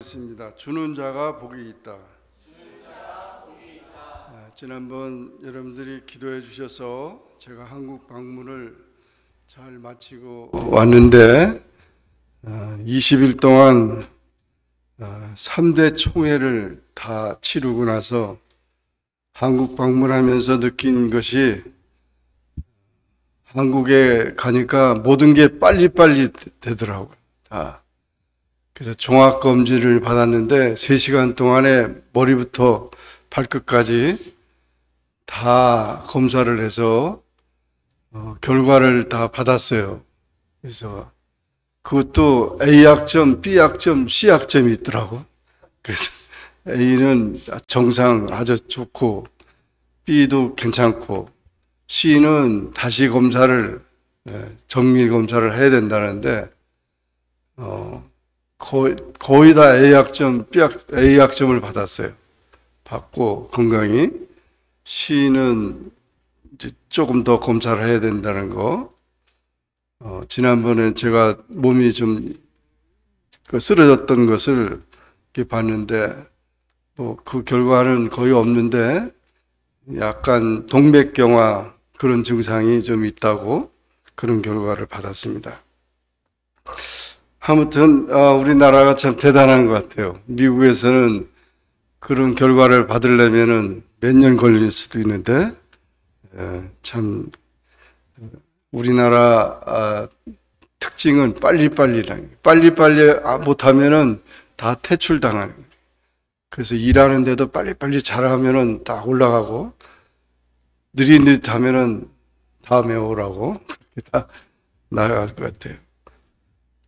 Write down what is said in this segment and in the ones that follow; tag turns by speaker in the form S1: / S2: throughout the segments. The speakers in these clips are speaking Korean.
S1: 있습니다. 주는 자가 복이 있다. 지난번 여러분들이 기도해 주셔서 제가 한국 방문을 잘 마치고 왔는데 20일 동안 3대 총회를 다 치르고 나서 한국 방문하면서 느낀 것이 한국에 가니까 모든 게 빨리빨리 되더라고요. 그래서 종합검진을 받았는데 3시간 동안에 머리부터 발끝까지 다 검사를 해서 결과를 다 받았어요. 그래서 그것도 A약점, B약점, C약점이 있더라고. 그래서 A는 정상 아주 좋고 B도 괜찮고 C는 다시 검사를 정밀 검사를 해야 된다는데 거의 다 A약점, A약점을 받았어요. 받고 건강히. C는 이제 조금 더 검사를 해야 된다는 거. 지난번에 제가 몸이 좀 쓰러졌던 것을 이렇게 봤는데, 그 결과는 거의 없는데, 약간 동맥경화 그런 증상이 좀 있다고 그런 결과를 받았습니다. 아무튼 우리나라가 참 대단한 것 같아요. 미국에서는 그런 결과를 받으려면은 몇 년 걸릴 수도 있는데 참 우리나라 특징은 빨리빨리 못하면은 다 퇴출당하는 거예요. 그래서 일하는데도 빨리빨리 잘하면은 다 올라가고 느릿느릿하면은 다음에 오라고 그렇게 다 나아갈 것 같아요.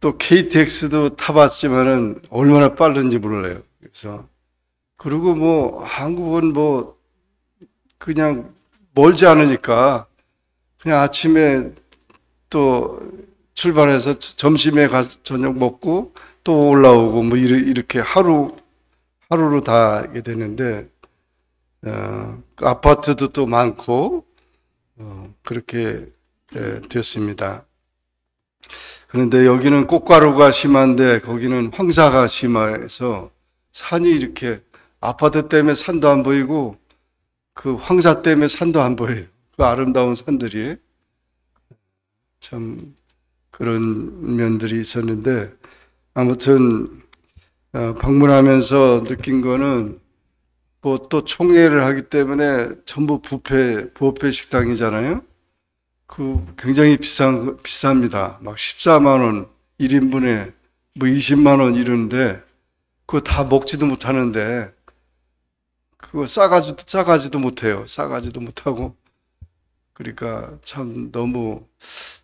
S1: 또 KTX도 타봤지만은 얼마나 빠른지 몰라요. 그래서 그리고 한국은 그냥 멀지 않으니까 그냥 아침에 또 출발해서 점심에 가서 저녁 먹고 또 올라오고 이렇게 하루로 다 하게 되는데 아파트도 또 많고 그렇게 됐습니다. 그런데 여기는 꽃가루가 심한데 거기는 황사가 심해서 산이 이렇게 아파트 때문에 산도 안 보이고 그 황사 때문에 산도 안 보여요. 그 아름다운 산들이 참 그런 면들이 있었는데 아무튼 방문하면서 느낀 거는 또 총회를 하기 때문에 전부 부페 식당이잖아요. 굉장히 비쌉니다. 막 14만 원 1인분에 20만 원 이러는데 그거 다 먹지도 못하는데 그거 싸가지도 못해요. 싸가지도 못하고 그러니까 참 너무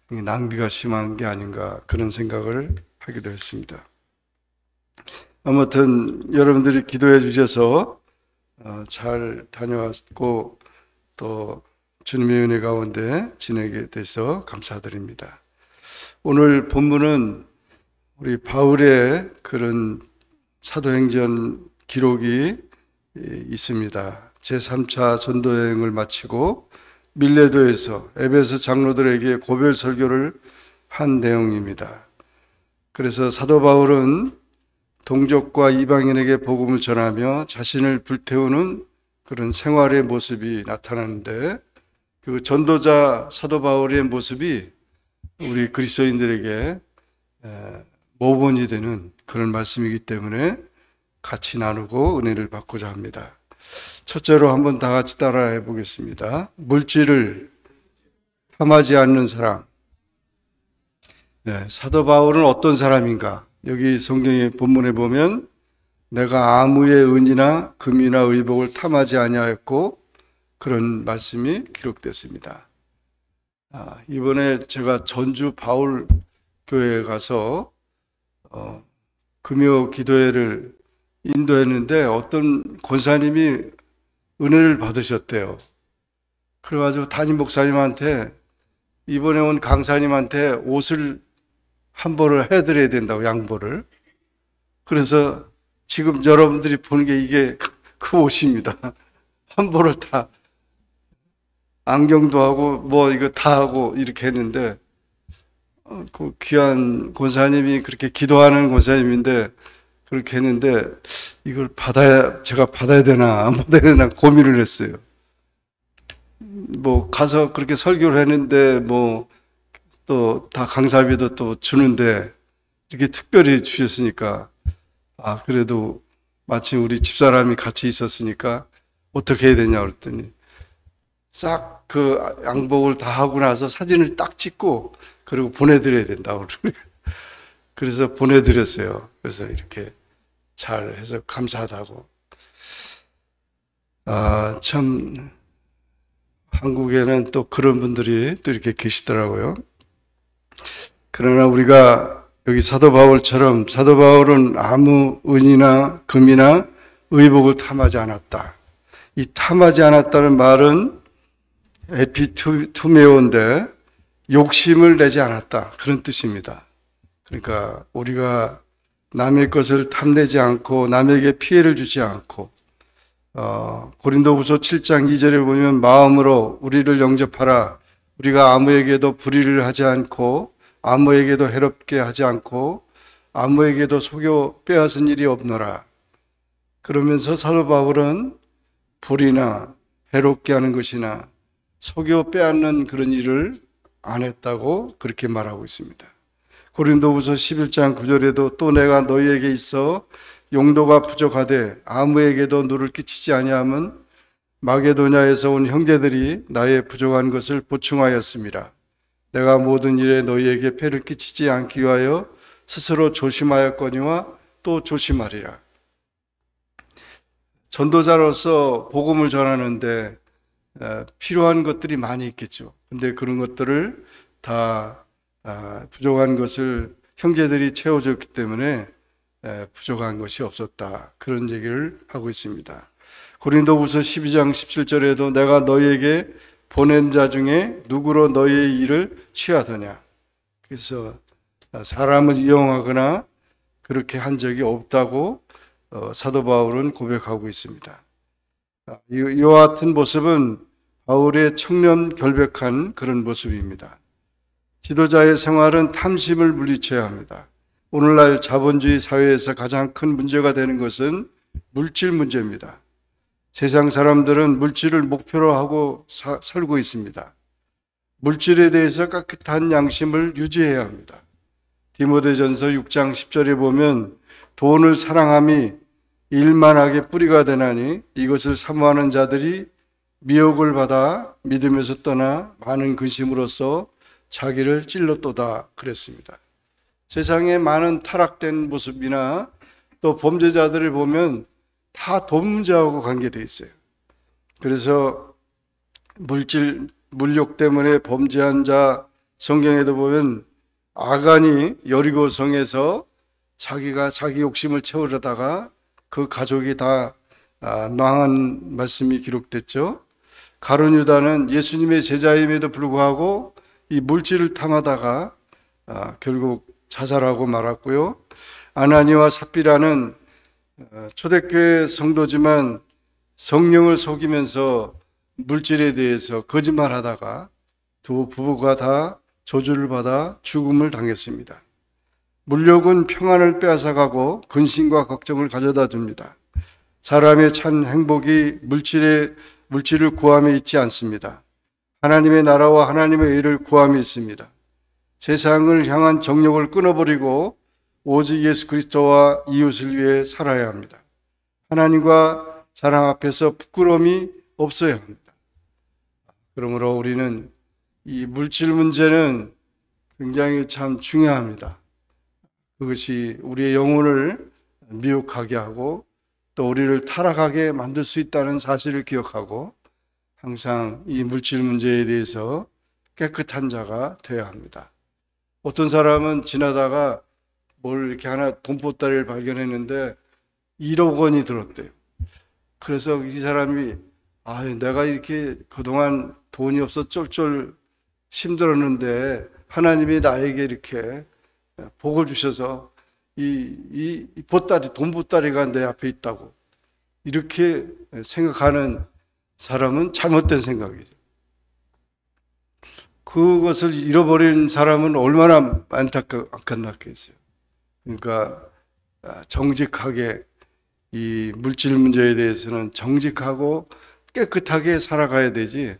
S1: 낭비가 심한 게 아닌가 그런 생각을 하기도 했습니다. 아무튼 여러분들이 기도해 주셔서 잘 다녀왔고 또 주님의 은혜 가운데 지내게 돼서 감사드립니다. 오늘 본문은 우리 바울의 그런 사도행전 기록이 있습니다. 제3차 전도여행을 마치고 밀레도에서 에베소 장로들에게 고별 설교를 한 내용입니다. 그래서 사도 바울은 동족과 이방인에게 복음을 전하며 자신을 불태우는 그런 생활의 모습이 나타나는데 그 전도자 사도 바울의 모습이 우리 그리스도인들에게 모범이 되는 그런 말씀이기 때문에 같이 나누고 은혜를 받고자 합니다. 첫째로 한번 다 같이 따라해 보겠습니다. 물질을 탐하지 않는 사람. 사도 바울은 어떤 사람인가? 여기 성경의 본문에 보면 내가 아무의 은이나 금이나 의복을 탐하지 아니하였고 그런 말씀이 기록됐습니다. 이번에 제가 전주 바울 교회에 가서 금요 기도회를 인도했는데 어떤 권사님이 은혜를 받으셨대요. 그래가지고 담임 목사님한테 이번에 온 강사님한테 옷을 한 벌을 해드려야 된다고 양보를. 그래서 지금 여러분들이 보는 게 이게 그 옷입니다. 한 벌을 다 안경도 하고 이거 다 하고 이렇게 했는데 그 귀한 권사님이 그렇게 기도하는 권사님인데 그렇게 했는데 이걸 제가 받아야 되나 안 받아야 되나 고민을 했어요. 뭐 가서 그렇게 설교를 했는데 뭐 또 다 강사비도 또 주는데 이렇게 특별히 주셨으니까 그래도 마침 우리 집사람이 같이 있었으니까 어떻게 해야 되냐 그랬더니 싹 그 양복을 다 하고 나서 사진을 딱 찍고 그리고 보내드려야 된다고 그래서 보내드렸어요. 그래서 이렇게 잘 해서 감사하다고. 참 한국에는 또 그런 분들이 또 이렇게 계시더라고요. 그러나 우리가 여기 사도 바울처럼 사도 바울은 아무 은이나 금이나 의복을 탐하지 않았다. 이 탐하지 않았다는 말은 에피투메오인데 욕심을 내지 않았다. 그런 뜻입니다. 그러니까 우리가 남의 것을 탐내지 않고 남에게 피해를 주지 않고 고린도후서 7장 2절에 보면 마음으로 우리를 영접하라. 우리가 아무에게도 불의를 하지 않고 아무에게도 해롭게 하지 않고 아무에게도 속여 빼앗은 일이 없노라. 그러면서 사도 바울은 불의나 해롭게 하는 것이나 속여 빼앗는 그런 일을 안 했다고 그렇게 말하고 있습니다. 고린도후서 11장 9절에도 또 내가 너희에게 있어 용도가 부족하되 아무에게도 누를 끼치지 아니함은 마게도냐에서 온 형제들이 나의 부족한 것을 보충하였습니다. 내가 모든 일에 너희에게 폐를 끼치지 않기 위하여 스스로 조심하였거니와 또 조심하리라. 전도자로서 복음을 전하는데 필요한 것들이 많이 있겠죠. 근데 그런 것들을 다 부족한 것을 형제들이 채워줬기 때문에 부족한 것이 없었다. 그런 얘기를 하고 있습니다. 고린도후서 12장 17절에도 내가 너희에게 보낸 자 중에 누구로 너희의 일을 취하더냐. 그래서 사람을 이용하거나 그렇게 한 적이 없다고 사도 바울은 고백하고 있습니다. 이와 같은 모습은 바울의 청렴 결백한 그런 모습입니다. 지도자의 생활은 탐심을 물리쳐야 합니다. 오늘날 자본주의 사회에서 가장 큰 문제가 되는 것은 물질 문제입니다. 세상 사람들은 물질을 목표로 하고 살고 있습니다. 물질에 대해서 깨끗한 양심을 유지해야 합니다. 디모데전서 6장 10절에 보면 돈을 사랑함이 일만하게 뿌리가 되나니 이것을 사모하는 자들이 미혹을 받아 믿음에서 떠나 많은 근심으로써 자기를 찔렀도다 그랬습니다. 세상에 많은 타락된 모습이나 또 범죄자들을 보면 다 돈 문제하고 관계되어 있어요. 그래서 물욕 때문에 범죄한 자 성경에도 보면 아간이 여리고성에서 자기가 자기 욕심을 채우려다가 그 가족이 다 망한 말씀이 기록됐죠. 가룟 유다는 예수님의 제자임에도 불구하고 이 물질을 탐하다가 결국 자살하고 말았고요. 아나니와 삽비라는 초대교회 성도지만 성령을 속이면서 물질에 대해서 거짓말하다가 두 부부가 다 저주를 받아 죽음을 당했습니다. 물욕은 평안을 빼앗아가고 근심과 걱정을 가져다 줍니다. 사람의 참 행복이 물질을 구함에 있지 않습니다. 하나님의 나라와 하나님의 의를 구함에 있습니다. 세상을 향한 정욕을 끊어버리고 오직 예수 그리스도와 이웃을 위해 살아야 합니다. 하나님과 사랑 앞에서 부끄러움이 없어야 합니다. 그러므로 우리는 이 물질 문제는 굉장히 참 중요합니다. 그것이 우리의 영혼을 미혹하게 하고 또 우리를 타락하게 만들 수 있다는 사실을 기억하고 항상 이 물질 문제에 대해서 깨끗한 자가 되어야 합니다. 어떤 사람은 지나다가 뭘 이렇게 하나 돈보따리를 발견했는데 1억 원이 들었대요. 그래서 이 사람이 내가 이렇게 그동안 돈이 없어 쫄쫄 힘들었는데 하나님이 나에게 이렇게 복을 주셔서 이 돈보따리가 내 앞에 있다고 이렇게 생각하는 사람은 잘못된 생각이죠. 그것을 잃어버린 사람은 얼마나 안타깝겠어요. 그러니까 정직하게 이 물질 문제에 대해서는 정직하고 깨끗하게 살아가야 되지,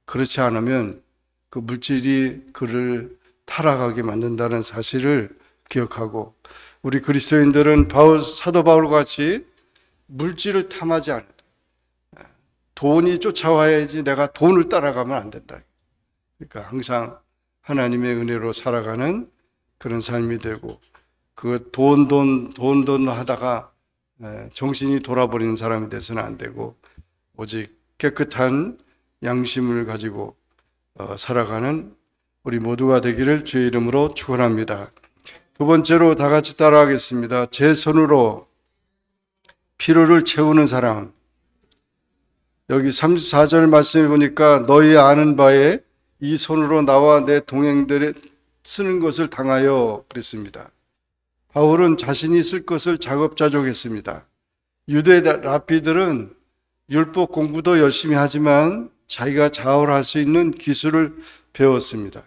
S1: 그렇지 않으면 그 물질이 그를 타락하게 만든다는 사실을 기억하고, 우리 그리스도인들은 사도 바울과 같이 물질을 탐하지 않는다. 돈이 쫓아와야지 내가 돈을 따라가면 안 된다. 그러니까 항상 하나님의 은혜로 살아가는 그런 삶이 되고, 그 돈 하다가 정신이 돌아버리는 사람이 돼서는 안 되고, 오직 깨끗한 양심을 가지고 살아가는 우리 모두가 되기를 주의 이름으로 축원합니다. 두 번째로 다 같이 따라하겠습니다. 제 손으로 필요를 채우는 사람. 여기 34절 말씀해 보니까 너희 아는 바에 이 손으로 나와 내 동행들의 쓰는 것을 당하여 그랬습니다. 바울은 자신이 쓸 것을 자급자족했습니다. 유대 랍비들은 율법 공부도 열심히 하지만 자기가 자활할 수 있는 기술을 배웠습니다.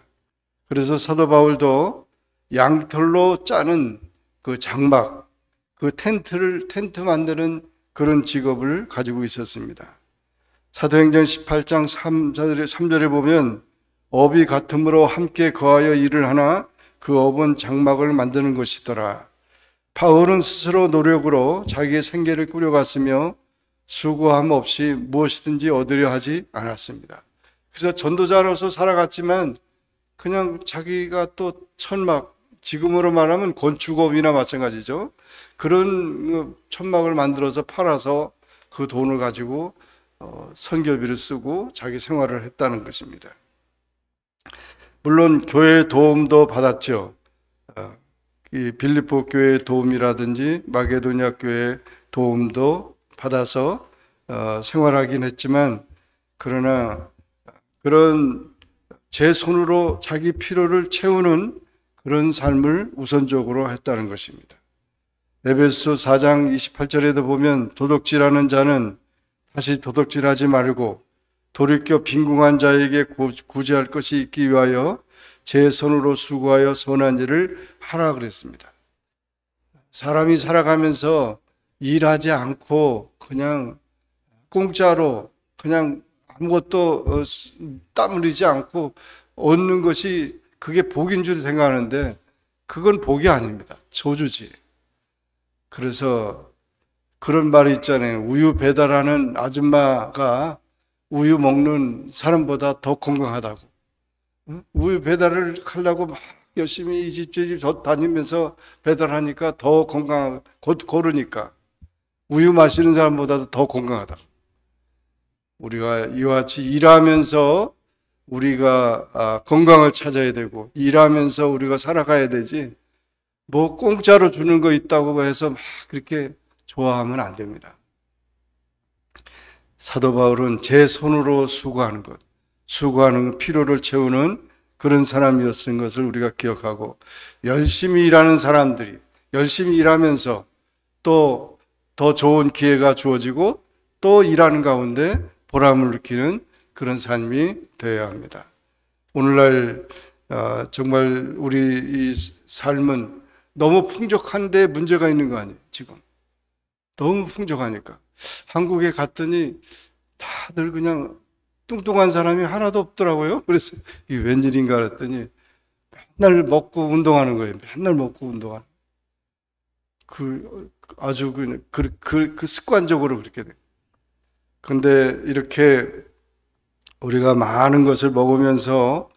S1: 그래서 사도 바울도 양털로 짜는 그 장막, 그 텐트 만드는 그런 직업을 가지고 있었습니다. 사도행전 18장 3절에 보면 업이 같음으로 함께 거하여 일을 하나 그 업은 장막을 만드는 것이더라. 바울은 스스로 노력으로 자기의 생계를 꾸려갔으며 수고함 없이 무엇이든지 얻으려 하지 않았습니다. 그래서 전도자로서 살아갔지만 그냥 자기가 또 천막, 지금으로 말하면 건축업이나 마찬가지죠. 그런 천막을 만들어서 팔아서 그 돈을 가지고 선교비를 쓰고 자기 생활을 했다는 것입니다. 물론 교회의 도움도 받았죠. 이 빌립보 교회의 도움이라든지 마게도냐 교회의 도움도 받아서 생활하긴 했지만, 그러나 그런 제 손으로 자기 필요를 채우는 그런 삶을 우선적으로 했다는 것입니다. 에베소 4장 28절에도 보면 도둑질하는 자는 다시 도둑질하지 말고 돌이켜 빈궁한 자에게 구제할 것이 있기 위하여 제 손으로 수고하여 선한 일을 하라 그랬습니다. 사람이 살아가면서 일하지 않고 그냥 공짜로 그냥 아무것도 땀 흘리지 않고 얻는 것이 그게 복인 줄 생각하는데 그건 복이 아닙니다. 저주지. 그래서 그런 말이 있잖아요. 우유 배달하는 아줌마가 우유 먹는 사람보다 더 건강하다고. 우유 배달을 하려고 막 열심히 이 집 저 집 다니면서 배달하니까 더 건강하고 고르니까 우유 마시는 사람보다도 더 건강하다. 우리가 이와 같이 일하면서 우리가 건강을 찾아야 되고 일하면서 우리가 살아가야 되지, 뭐 공짜로 주는 거 있다고 해서 막 그렇게 좋아하면 안 됩니다. 사도 바울은 제 손으로 수고하는 것, 수고하는 필요를 채우는 그런 사람이었던 것을 우리가 기억하고, 열심히 일하는 사람들이 열심히 일하면서 또 더 좋은 기회가 주어지고 또 일하는 가운데 보람을 느끼는 그런 삶이 되어야 합니다. 오늘날 정말 우리 이 삶은 너무 풍족한데 문제가 있는 거 아니에요? 지금 너무 풍족하니까. 한국에 갔더니 다들 그냥 뚱뚱한 사람이 하나도 없더라고요. 그래서 이게 웬일인가 그랬더니 맨날 먹고 운동하는 거예요. 맨날 먹고 운동하는. 아주 그 습관적으로 그렇게 돼요. 그런데 이렇게 우리가 많은 것을 먹으면서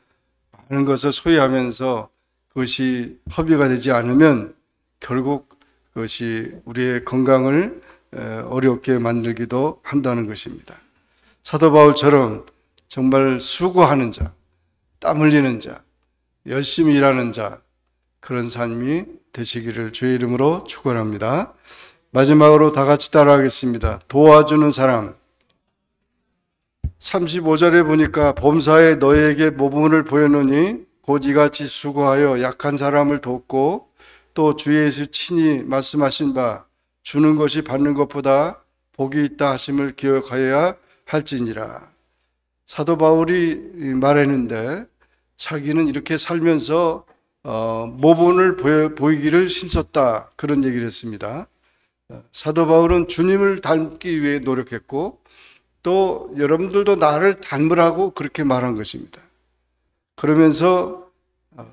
S1: 많은 것을 소유하면서 그것이 허비가 되지 않으면 결국 그것이 우리의 건강을 어렵게 만들기도 한다는 것입니다. 사도 바울처럼 정말 수고하는 자, 땀 흘리는 자, 열심히 일하는 자, 그런 삶이 되시기를 주의 이름으로 축원합니다. 마지막으로 다 같이 따라하겠습니다. 도와주는 사람. 35절에 보니까 범사에 너희에게 모범을 보였노니 곧 이같이 수고하여 약한 사람을 돕고 또 주 예수 친히 말씀하신 바 주는 것이 받는 것보다 복이 있다 하심을 기억하여야 할지니라. 사도 바울이 말했는데 자기는 이렇게 살면서 모본을 보이기를 힘썼다. 그런 얘기를 했습니다. 사도 바울은 주님을 닮기 위해 노력했고 또 여러분들도 나를 닮으라고 그렇게 말한 것입니다. 그러면서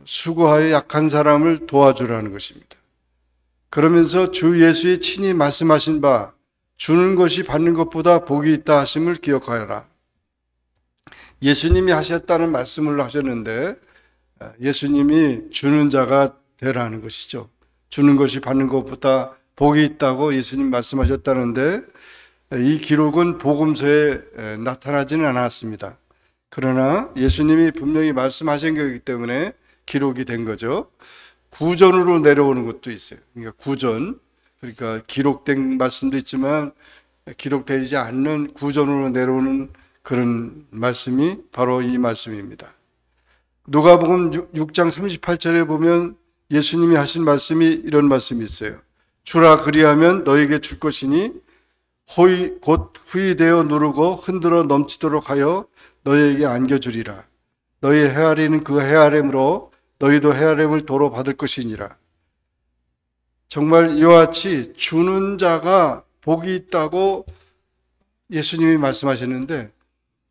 S1: 수고하여 약한 사람을 도와주라는 것입니다. 그러면서 주 예수의 친히 말씀하신 바 주는 것이 받는 것보다 복이 있다 하심을 기억하여라. 예수님이 하셨다는 말씀을 하셨는데 예수님이 주는 자가 되라는 것이죠. 주는 것이 받는 것보다 복이 있다고 예수님 말씀하셨다는데 이 기록은 복음서에 나타나지는 않았습니다. 그러나 예수님이 분명히 말씀하신 거기 때문에 기록이 된 거죠. 구전으로 내려오는 것도 있어요. 그러니까 구전, 그러니까 기록된 말씀도 있지만 기록되지 않는 구전으로 내려오는 그런 말씀이 바로 이 말씀입니다. 누가복음 6장 38절에 보면 예수님이 하신 말씀이 이런 말씀이 있어요. 주라 그리하면 너에게 줄 것이니 곧 후이되어 누르고 흔들어 넘치도록 하여 너에게 안겨주리라. 너희 헤아리는 그 헤아림으로 너희도 헤아림을 도로 받을 것이니라. 정말 이와 같이 주는 자가 복이 있다고 예수님이 말씀하셨는데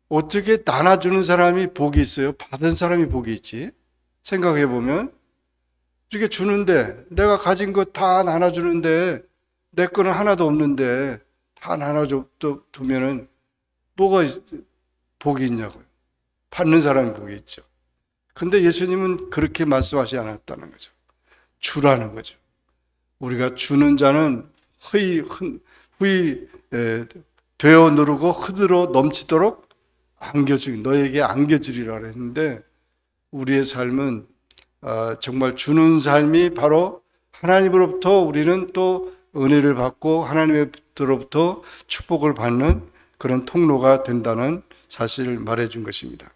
S1: 어떻게 나눠주는 사람이 복이 있어요? 받은 사람이 복이 있지? 생각해 보면 이렇게 주는데 내가 가진 것 다 나눠주는데 내 거는 하나도 없는데 다 나눠두면은 뭐가 복이 있냐고요. 받는 사람이 복이 있죠. 근데 예수님은 그렇게 말씀하지 않았다는 거죠. 주라는 거죠. 우리가 주는 자는 되어 누르고 흐드러 넘치도록 너에게 안겨주리라 했는데 우리의 삶은 정말 주는 삶이 바로 하나님으로부터 우리는 또 은혜를 받고 하나님으로부터 축복을 받는 그런 통로가 된다는 사실을 말해준 것입니다.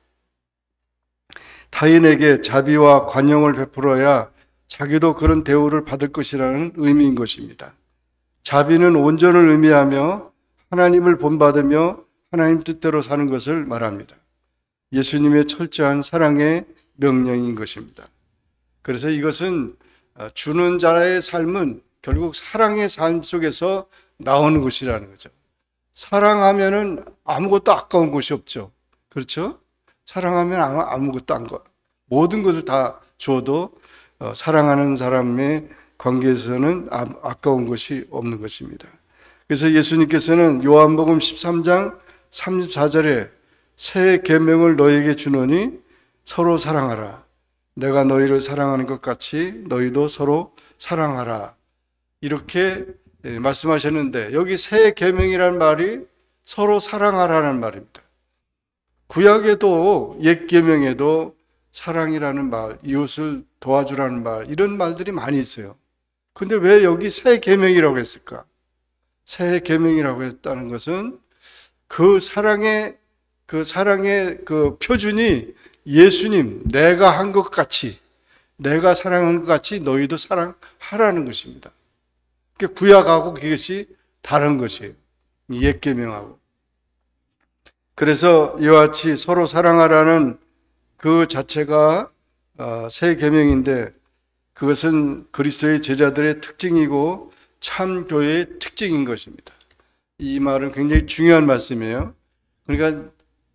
S1: 타인에게 자비와 관용을 베풀어야 자기도 그런 대우를 받을 것이라는 의미인 것입니다. 자비는 온전을 의미하며 하나님을 본받으며 하나님 뜻대로 사는 것을 말합니다. 예수님의 철저한 사랑의 명령인 것입니다. 그래서 이것은 주는 자의 삶은 결국 사랑의 삶 속에서 나오는 것이라는 거죠. 사랑하면은 아무것도 아까운 것이 없죠. 그렇죠? 사랑하면 아무것도 안 거. 모든 것을 다 줘도 사랑하는 사람의 관계에서는 아까운 것이 없는 것입니다. 그래서 예수님께서는 요한복음 13장 34절에 새 계명을 너희에게 주노니 서로 사랑하라. 내가 너희를 사랑하는 것 같이 너희도 서로 사랑하라. 이렇게 말씀하셨는데 여기 새 계명이라는 말이 서로 사랑하라는 말입니다. 구약에도 옛 계명에도 사랑이라는 말, 이웃을 도와주라는 말 이런 말들이 많이 있어요. 근데 왜 여기 새 계명이라고 했을까? 새 계명이라고 했다는 것은 그 사랑의 그 표준이 예수님, 내가 한 것 같이, 내가 사랑한 것 같이 너희도 사랑하라는 것입니다. 구약하고 그것이 다른 것이에요. 옛 계명하고. 그래서 이와 같이 서로 사랑하라는 그 자체가 새 계명인데 그것은 그리스도의 제자들의 특징이고 참 교회의 특징인 것입니다. 이 말은 굉장히 중요한 말씀이에요. 그러니까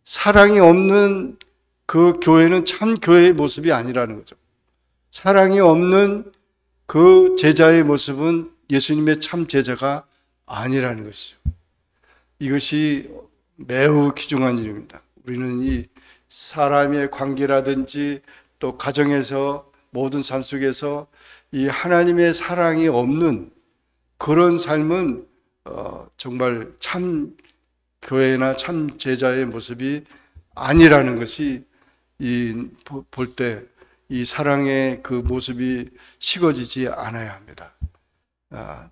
S1: 사랑이 없는 그 교회는 참 교회의 모습이 아니라는 거죠. 사랑이 없는 그 제자의 모습은 예수님의 참 제자가 아니라는 것이죠. 이것이 매우 귀중한 일입니다. 우리는 이 사람의 관계라든지 또 가정에서 모든 삶 속에서 이 하나님의 사랑이 없는 그런 삶은 정말 참 교회나 참 제자의 모습이 아니라는 것이 볼 때 이 사랑의 그 모습이 식어지지 않아야 합니다.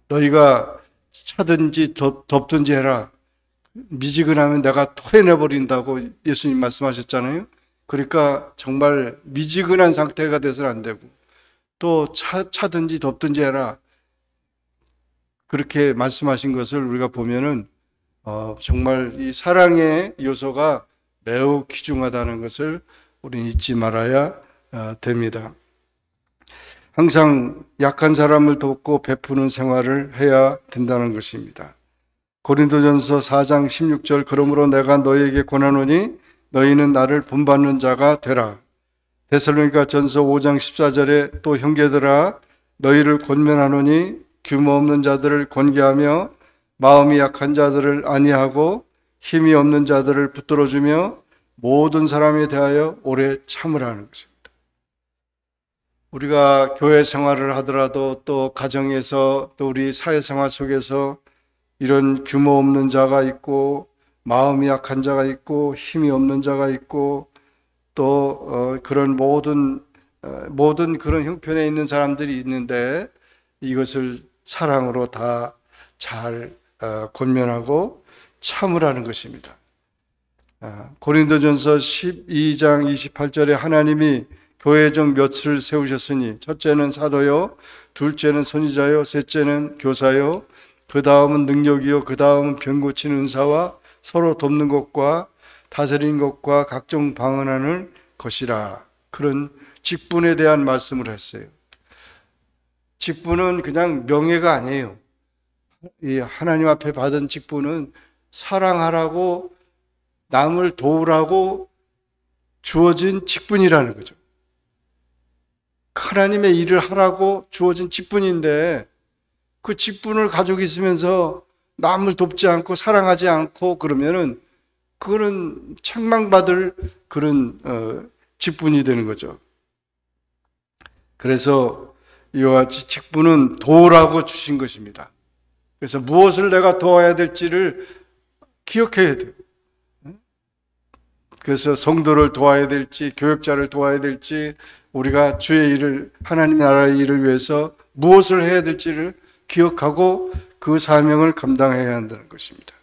S1: 너희가 차든지 덮든지 해라. 미지근하면 내가 토해내버린다고 예수님 말씀하셨잖아요. 그러니까 정말 미지근한 상태가 돼서는 안 되고 또 차든지 덮든지 해라. 그렇게 말씀하신 것을 우리가 보면은 정말 이 사랑의 요소가 매우 귀중하다는 것을 우리는 잊지 말아야 됩니다. 항상 약한 사람을 돕고 베푸는 생활을 해야 된다는 것입니다. 고린도전서 4장 16절 그러므로 내가 너희에게 권하노니 너희는 나를 본받는 자가 되라. 데살로니가 전서 5장 14절에 또 형제들아 너희를 권면하노니 규모 없는 자들을 권계하며 마음이 약한 자들을 안위하고 힘이 없는 자들을 붙들어주며 모든 사람에 대하여 오래 참으라는 것입니다. 우리가 교회 생활을 하더라도 또 가정에서 또 우리 사회생활 속에서 이런 규모 없는 자가 있고 마음이 약한 자가 있고 힘이 없는 자가 있고 또 그런 모든 그런 형편에 있는 사람들이 있는데 이것을 사랑으로 다 잘 권면하고 참으라는 것입니다. 고린도전서 12장 28절에 하나님이 교회 중 몇을 세우셨으니 첫째는 사도요, 둘째는 선지자요, 셋째는 교사요, 그 다음은 능력이요, 그 다음은 병 고치는 은사와 서로 돕는 것과 다스리는 것과 각종 방언하는 것이라. 그런 직분에 대한 말씀을 했어요. 직분은 그냥 명예가 아니에요. 이 하나님 앞에 받은 직분은 사랑하라고 남을 도우라고 주어진 직분이라는 거죠. 하나님의 일을 하라고 주어진 직분인데 그 직분을 가지고 있으면서 남을 돕지 않고 사랑하지 않고 그러면은 그거는 책망받을 그런 직분이 되는 거죠. 그래서 이와 같이 직분은 도우라고 주신 것입니다. 그래서 무엇을 내가 도와야 될지를 기억해야 돼요. 그래서 성도를 도와야 될지 교역자를 도와야 될지 우리가 주의 일을 하나님 나라의 일을 위해서 무엇을 해야 될지를 기억하고 그 사명을 감당해야 한다는 것입니다.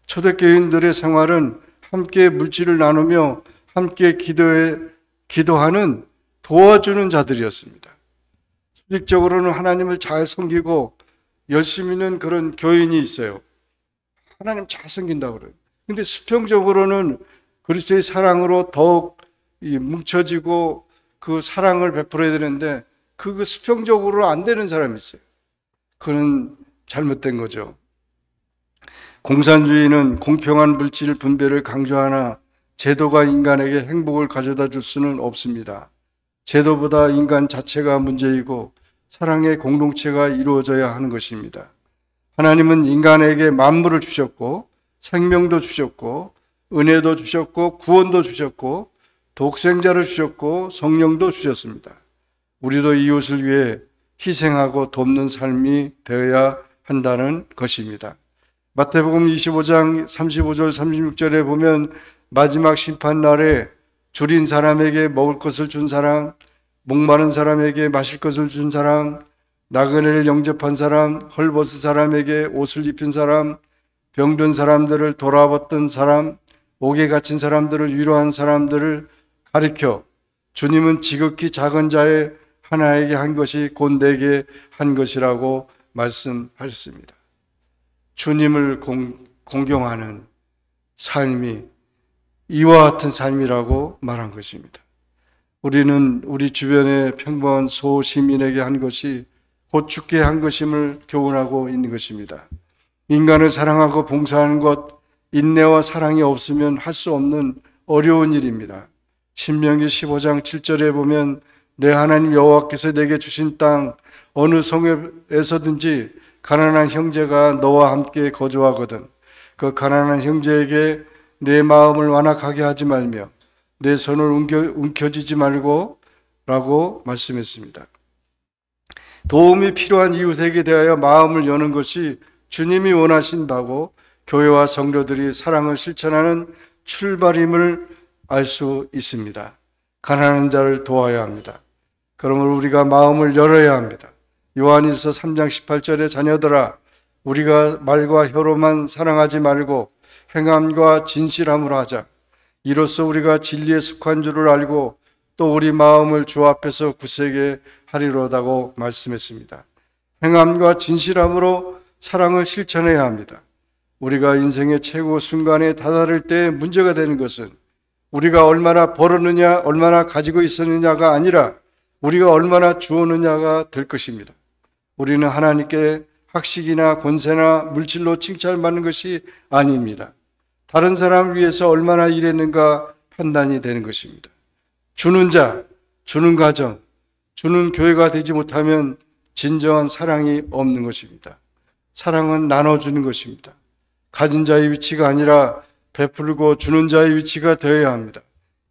S1: 초대교인들의 생활은 함께 물질을 나누며 함께 기도하는 도와주는 자들이었습니다. 수직적으로는 하나님을 잘 섬기고 열심히는 그런 교인이 있어요. 하나님 잘 섬긴다고 그래요. 근데 수평적으로는 그리스도의 사랑으로 더욱 뭉쳐지고 그 사랑을 베풀어야 되는데 그 수평적으로 안 되는 사람이 있어요. 그건 잘못된 거죠. 공산주의는 공평한 물질 분배를 강조하나 제도가 인간에게 행복을 가져다 줄 수는 없습니다. 제도보다 인간 자체가 문제이고 사랑의 공동체가 이루어져야 하는 것입니다. 하나님은 인간에게 만물을 주셨고 생명도 주셨고 은혜도 주셨고 구원도 주셨고 독생자를 주셨고 성령도 주셨습니다. 우리도 이웃을 위해 희생하고 돕는 삶이 되어야 한다는 것입니다. 마태복음 25장 35절 36절에 보면 마지막 심판날에 줄인 사람에게 먹을 것을 준 사람, 목마른 사람에게 마실 것을 준 사람, 나그네를 영접한 사람, 헐벗은 사람에게 옷을 입힌 사람, 병든 사람들을 돌아봤던 사람, 옥에 갇힌 사람들을 위로한 사람들을 가리켜 주님은 지극히 작은 자의 하나에게 한 것이 곧 내게 한 것이라고 말씀하셨습니다. 주님을 공경하는 삶이 이와 같은 삶이라고 말한 것입니다. 우리는 우리 주변의 평범한 소시민에게 한 것이 곧 죽게 한 것임을 교훈하고 있는 것입니다. 인간을 사랑하고 봉사하는 것, 인내와 사랑이 없으면 할 수 없는 어려운 일입니다. 신명기 15장 7절에 보면 내 하나님 여호와께서 내게 주신 땅 어느 성읍에서든지 가난한 형제가 너와 함께 거주하거든 그 가난한 형제에게 내 마음을 완악하게 하지 말며 내 손을 움켜쥐지 말고 라고 말씀했습니다. 도움이 필요한 이웃에게 대하여 마음을 여는 것이 주님이 원하신다고 교회와 성도들이 사랑을 실천하는 출발임을 알 수 있습니다. 가난한 자를 도와야 합니다. 그러므로 우리가 마음을 열어야 합니다. 요한일서 3장 18절에 자녀들아 우리가 말과 혀로만 사랑하지 말고 행함과 진실함으로 하자. 이로써 우리가 진리에 속한 줄을 알고 또 우리 마음을 주 앞에서 굳세게 하리로다고 말씀했습니다. 행함과 진실함으로 사랑을 실천해야 합니다. 우리가 인생의 최고 순간에 다다를 때 문제가 되는 것은 우리가 얼마나 벌었느냐, 얼마나 가지고 있었느냐가 아니라 우리가 얼마나 주었느냐가 될 것입니다. 우리는 하나님께 학식이나 권세나 물질로 칭찬받는 것이 아닙니다. 다른 사람을 위해서 얼마나 일했는가 판단이 되는 것입니다. 주는 자, 주는 가정, 주는 교회가 되지 못하면 진정한 사랑이 없는 것입니다. 사랑은 나눠주는 것입니다. 가진 자의 위치가 아니라 베풀고 주는 자의 위치가 되어야 합니다.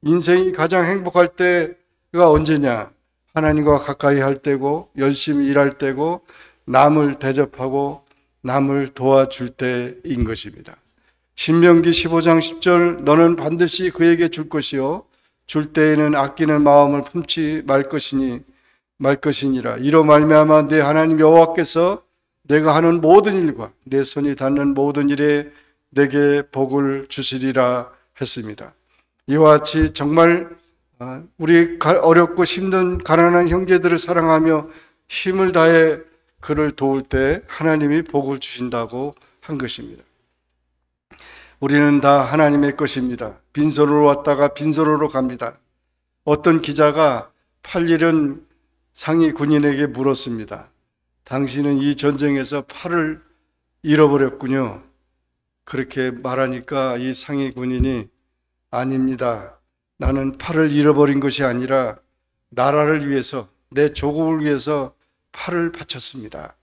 S1: 인생이 가장 행복할 때가 언제냐? 하나님과 가까이 할 때고 열심히 일할 때고 남을 대접하고 남을 도와줄 때인 것입니다. 신명기 15장 10절 너는 반드시 그에게 줄 것이요 줄 때에는 아끼는 마음을 품지 말 것이니라. 이로 말미암아 내 하나님 여호와께서 내가 하는 모든 일과 내 손이 닿는 모든 일에 내게 복을 주시리라 했습니다. 이와 같이 정말 우리 어렵고 힘든 가난한 형제들을 사랑하며 힘을 다해 그를 도울 때 하나님이 복을 주신다고 한 것입니다. 우리는 다 하나님의 것입니다. 빈손으로 왔다가 빈손으로 갑니다. 어떤 기자가 8일은 상위 군인에게 물었습니다. 당신은 이 전쟁에서 팔을 잃어버렸군요. 그렇게 말하니까 이 상위 군인이 아닙니다. 나는 팔을 잃어버린 것이 아니라 나라를 위해서 내 조국을 위해서 팔을 바쳤습니다.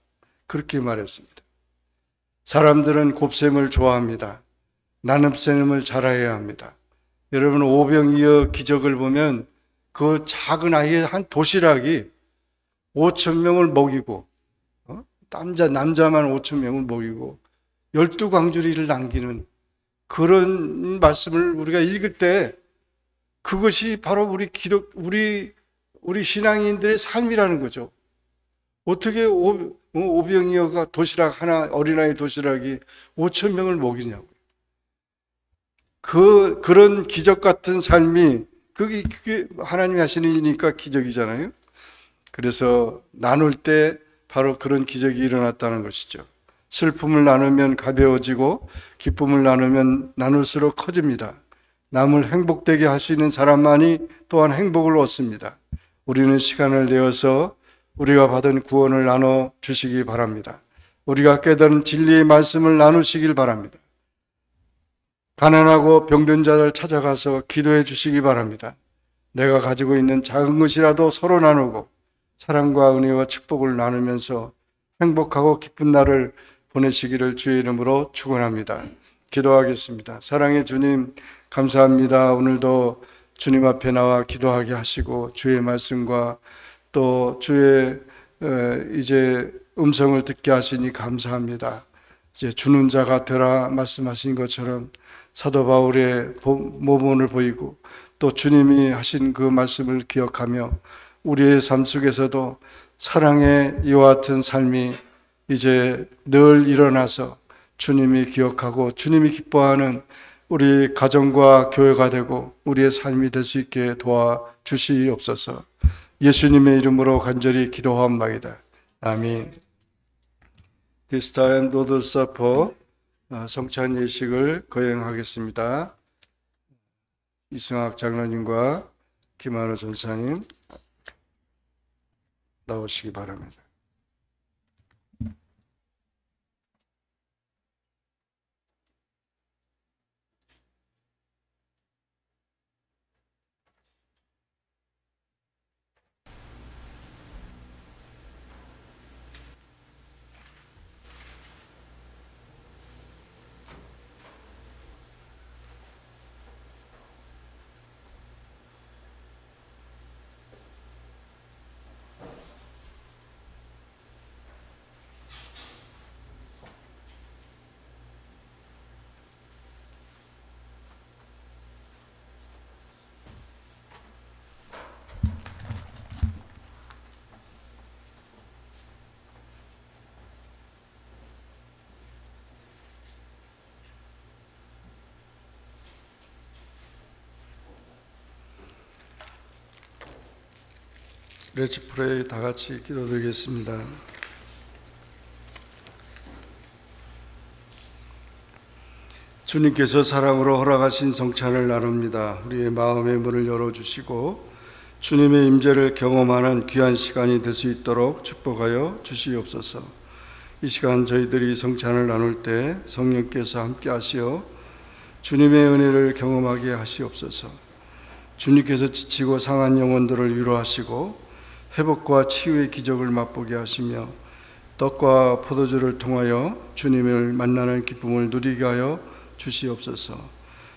S1: 그렇게 말했습니다. 사람들은 곱셈을 좋아합니다. 나눗셈을 잘해야 합니다. 여러분 오병이어 기적을 보면 그 작은 아이의 한 도시락이 5,000명을 먹이고 남자만 5,000명을 먹이고 12광주리를 남기는 그런 말씀을 우리가 읽을 때 그것이 바로 우리 신앙인들의 삶이라는 거죠. 어떻게 오병이어가 도시락 하나, 어린아이 도시락이 5,000명을 먹이냐고요. 그런 기적 같은 삶이 그게 하나님이 하시는 일이니까 기적이잖아요. 그래서 나눌 때 바로 그런 기적이 일어났다는 것이죠. 슬픔을 나누면 가벼워지고 기쁨을 나누면 나눌수록 커집니다. 남을 행복되게 할 수 있는 사람만이 또한 행복을 얻습니다. 우리는 시간을 내어서 우리가 받은 구원을 나눠 주시기 바랍니다. 우리가 깨달은 진리의 말씀을 나누시길 바랍니다. 가난하고 병든 자를 찾아가서 기도해 주시기 바랍니다. 내가 가지고 있는 작은 것이라도 서로 나누고 사랑과 은혜와 축복을 나누면서 행복하고 기쁜 날을 보내시기를 주의 이름으로 축원합니다. 기도하겠습니다. 사랑의 주님 감사합니다. 오늘도 주님 앞에 나와 기도하게 하시고 주의 말씀과 또 주의 이제 음성을 듣게 하시니 감사합니다. 이제 주는 자가 되라 말씀하신 것처럼 사도 바울의 모범을 보이고 또 주님이 하신 그 말씀을 기억하며 우리의 삶 속에서도 사랑의 이와 같은 삶이 이제 늘 일어나서 주님이 기억하고 주님이 기뻐하는 우리 가정과 교회가 되고 우리의 삶이 될 수 있게 도와주시옵소서. 예수님의 이름으로 간절히 기도하옵나이다. 아멘. This time Lord's Supper 성찬 예식을 거행하겠습니다. 이승학 장로님과 김한호 전사님 나오시기 바랍니다. Let's pray. 다 같이 기도드리겠습니다. 주님께서 사랑으로 허락하신 성찬을 나눕니다. 우리의 마음의 문을 열어주시고 주님의 임재를 경험하는 귀한 시간이 될 수 있도록 축복하여 주시옵소서. 이 시간 저희들이 성찬을 나눌 때 성령께서 함께 하시어 주님의 은혜를 경험하게 하시옵소서. 주님께서 지치고 상한 영혼들을 위로하시고 회복과 치유의 기적을 맛보게 하시며 떡과 포도주를 통하여 주님을 만나는 기쁨을 누리게 하여 주시옵소서.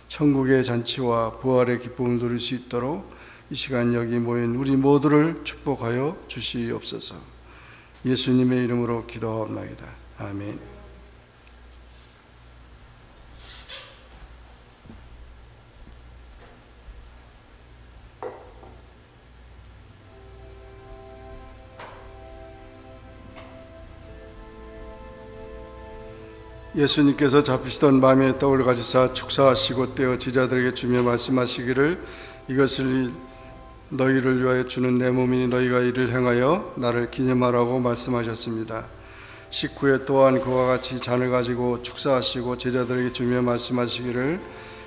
S1: 천국의 잔치와 부활의 기쁨을 누릴 수 있도록 이 시간 여기 모인 우리 모두를 축복하여 주시옵소서. 예수님의 이름으로 기도하옵나이다. 아멘. 예수님께서 잡히시던 밤에 떡을 가지사 축사하시고 떼어 제자들에게 주며 말씀하시기를 이것을 너희를 위하여 주는 내 몸이니 너희가 이를 행하여 나를 기념하라고 말씀하셨습니다. 식후에 또한 그와 같이 잔을 가지고 축사하시고 제자들에게 주며 말씀하시기를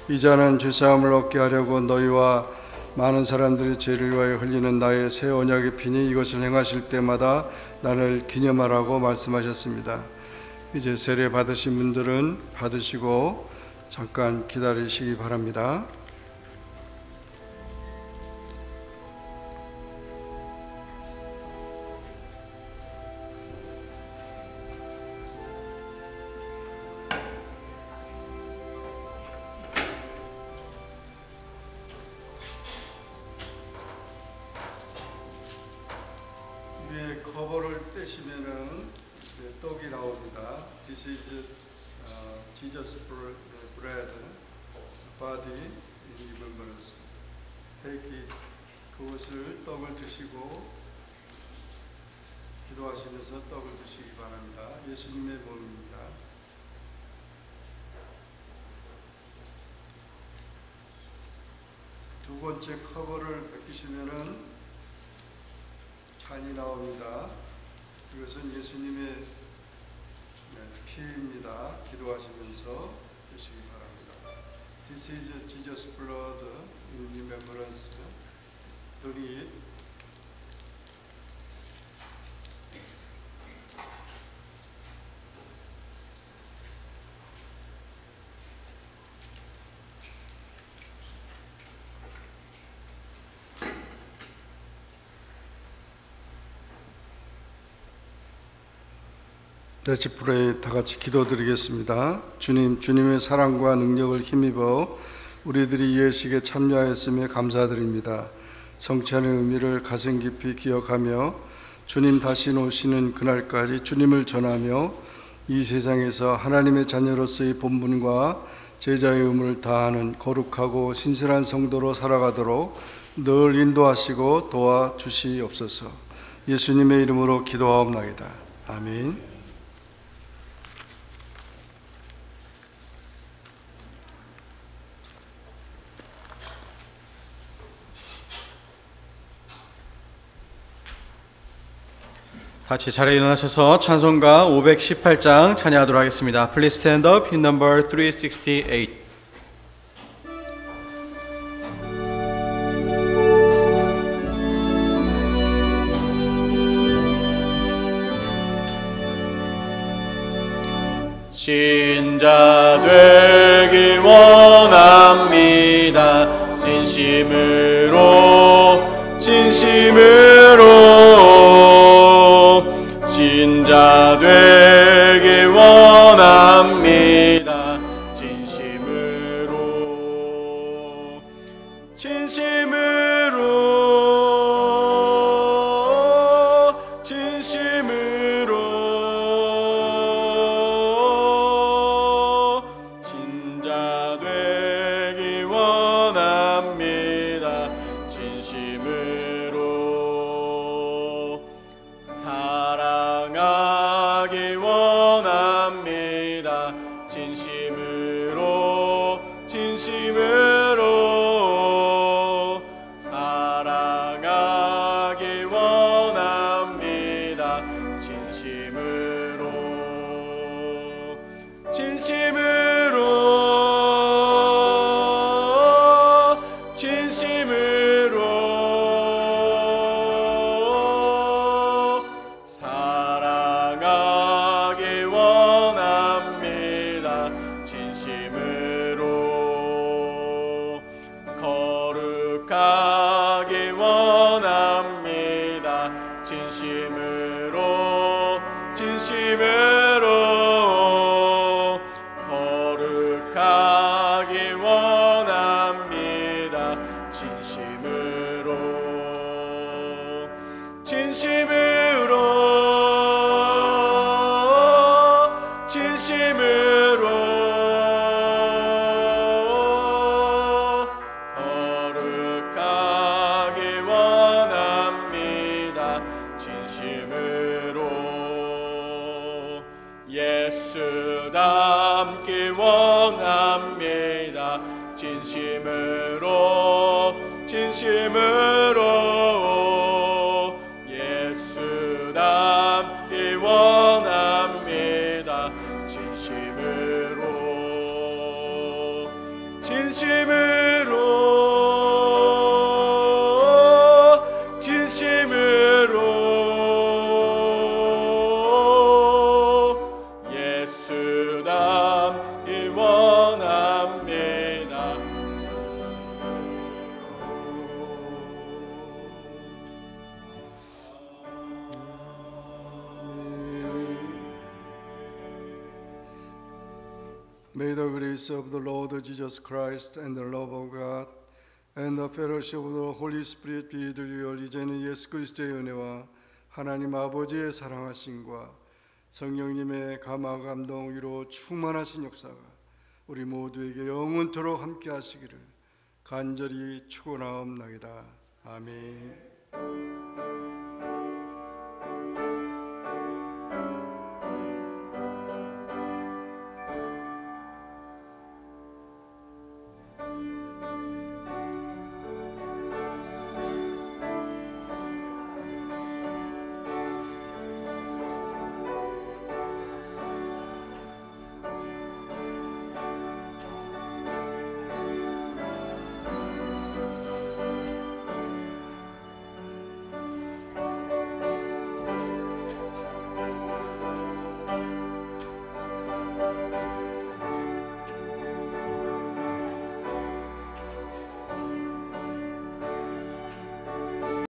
S1: 이 잔은 죄사함을 얻게 하려고 너희와 많은 사람들이 죄를 위하여 흘리는 나의 새 언약의 피니 이것을 행하실 때마다 나를 기념하라고 말씀하셨습니다. 이제 세례 받으신 분들은 받으시고 잠깐 기다리시기 바랍니다. 위에 커버를 떼시면은 떡이 나옵니다. This is Jesus' bread, body in remembrance. Take it. 그것을 떡을 드시고 기도하시면서 떡을 드시기 바랍니다. 예수님의 몸입니다. 두 번째 커버를 벗기시면은 잔이 나옵니다. 이것은 예수님의 피입니다. 기도하시면서 드시기 바랍니다. This is Jesus' blood in remembrance. Drink it. Let's pray. 다 같이 기도드리겠습니다. 주님, 주님의 사랑과 능력을 힘입어 우리들이 예식에 참여하였음에 감사드립니다. 성찬의 의미를 가슴 깊이 기억하며 주님 다시 오시는 그날까지 주님을 전하며 이 세상에서 하나님의 자녀로서의 본분과 제자의 의무를 다하는 거룩하고 신실한 성도로 살아가도록 늘 인도하시고 도와주시옵소서. 예수님의 이름으로 기도하옵나이다. 아멘.
S2: 같이 자리에 일어나셔서 찬송가 518장 찬양하도록 하겠습니다. Please stand up in number 368. 신자 되기 원합니다. 진심으로 신자 되기 원합니다. 진심으로 사랑하기 원합니다. 진심으로
S3: 진심으로 거룩하기 원합니다. 진심으로 거룩하기 원합니다. 거룩하기 원합니다. 진심으로 예수 닮기 원합니다. 진심으로 예수 닮기 원합니다. 진심으로 예수 닮기 원합니다.
S1: May the grace of the Lord Jesus Christ and the love of God and the fellowship of the Holy Spirit be with you all. 이제는 예수 그리스도의 은혜와 하나님 아버지의 사랑하심과 성령님의 감화 감동 위로 충만하신 역사가 우리 모두에게 영원토록 함께 하시기를 간절히 축원하옵나이다. 아멘.